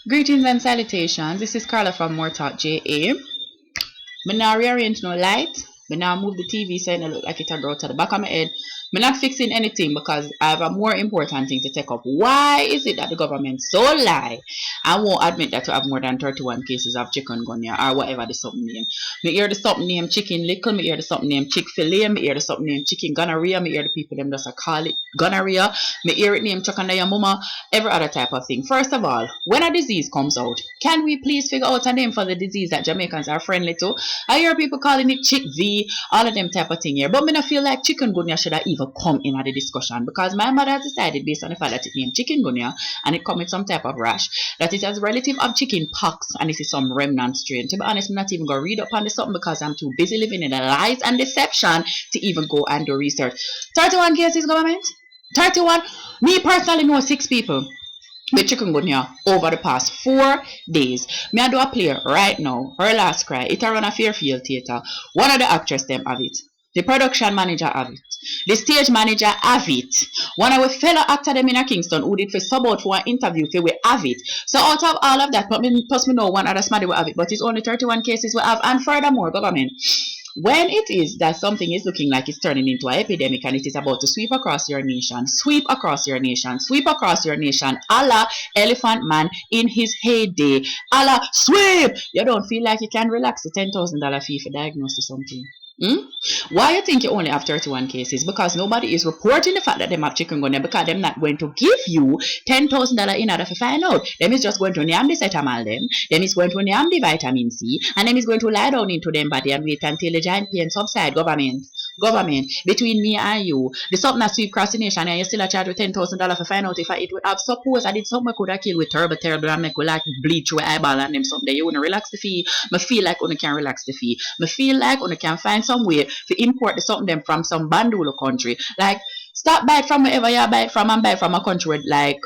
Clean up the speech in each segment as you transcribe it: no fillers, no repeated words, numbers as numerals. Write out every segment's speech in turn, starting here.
Greetings and salutations. This is Carla from MooreTalkJa. Me now rearrange no light. Me now move the TV so it look like it a grow to the back of my head. Me not fixing anything because I have a more important thing to take up. Why is it that the government so lie and won't admit that you have more than 31 cases of chikungunya or whatever the something name? Me hear the something name chicken lickle, me hear the something name Chick-fil-A, me hear the something name chicken gonorrhea, me hear the people them just a call it gonorrhea, me hear it name chuck under your mama, every other type of thing. First of all, when a disease comes out, can we please figure out a name for the disease that Jamaicans are friendly to? I hear people calling it Chick V, all of them type of thing here. But me not feel like chikungunya should have even come in at the discussion because my mother has decided based on the fact that it named chikungunya and it comes with some type of rash that it has relative of chicken pox and it is some remnant strain. To be honest, I'm not even going to read up on this something because I'm too busy living in the lies and deception to even go and do research. 31 cases, government? 31? Me personally know 6 people with chikungunya over the past 4 days. Me I do a play right now. Her last cry. It a run a Fairfield theatre. One of the actors them have it. The production manager have it. The stage manager have it. One of our fellow actor them in a Kingston who did for sub out for an interview for we have it. So out of all of that, but me plus me know one other somebody will have it. But it's only 31 cases we have. And furthermore, government, when it is that something is looking like it's turning into an epidemic and it is about to sweep across your nation, sweep across your nation, sweep across your nation, a la Elephant Man in his heyday, a la sweep, you don't feel like you can relax the $10,000 fee for diagnosis something. Why you think you only have 31 cases? Because nobody is reporting the fact that they have chikungunya because they're not going to give you $10,000 in order to find out. Them is just going to name the cetamal them is going to name the vitamin C, and them is going to lie down into them body and wait until the giant pain subside. Government, between me and you, the something that sweep cross the nation and you still a charge with $10,000 for find out if it would have. Suppose I did something I could have killed with terrible and make we like bleach with eyeball and them someday. You wanna relax the fee? Me feel like you can relax the fee. Me feel like you can find some way to import the something them from some bandulo country. Like stop buy it from wherever you buy it from and buy it from a country where like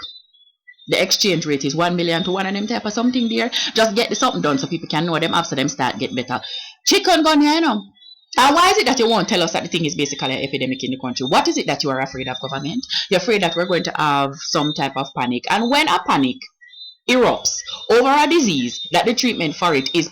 the exchange rate is 1 million to one of them type of something there. Just get the something done so people can know them after them start get better. Chikungunya, you know. And why is it that you won't tell us that the thing is basically an epidemic in the country? What is it that you are afraid of, government? You're afraid that we're going to have some type of panic. And when a panic erupts over a disease, that the treatment for it is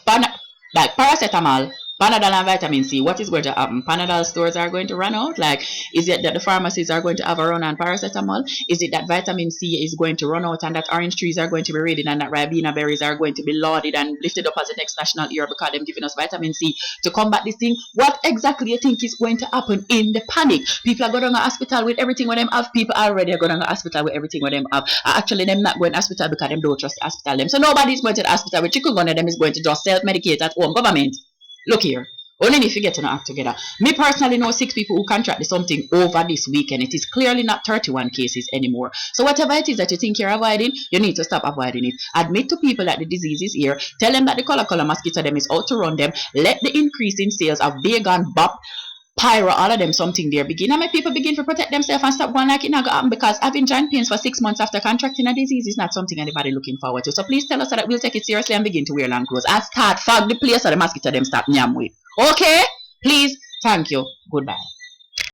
like paracetamol, Panadol and vitamin C, what is going to happen? Panadol stores are going to run out? Like, is it that the pharmacies are going to have a run on paracetamol? Is it that vitamin C is going to run out and that orange trees are going to be raided and that ribena berries are going to be lauded and lifted up as the next national hero because they're giving us vitamin C to combat this thing? What exactly do you think is going to happen in the panic? People are going to the hospital with everything what them have. People already are going to the hospital with everything what them have. Actually, them not going to hospital because them don't trust the hospital them. So nobody's going to the hospital with chikungunya. Them is going to just self-medicate at home. Government, look here. Only if you get to act together. Me personally know 6 people who contracted something over this weekend. It is clearly not 31 cases anymore. So whatever it is that you think you're avoiding, you need to stop avoiding it. Admit to people that the disease is here. Tell them that the color mosquito them is out to run them. Let the increase in sales of vegan, bop, pyro, all of them something there begin. And make people begin to protect themselves and stop going like it not gonna happen because having joint pains for 6 months after contracting a disease is not something anybody looking forward to. So please tell us so that we'll take it seriously and begin to wear long clothes and start fog the place so the mosquito them stop nyam with. Okay? Please. Thank you. Goodbye.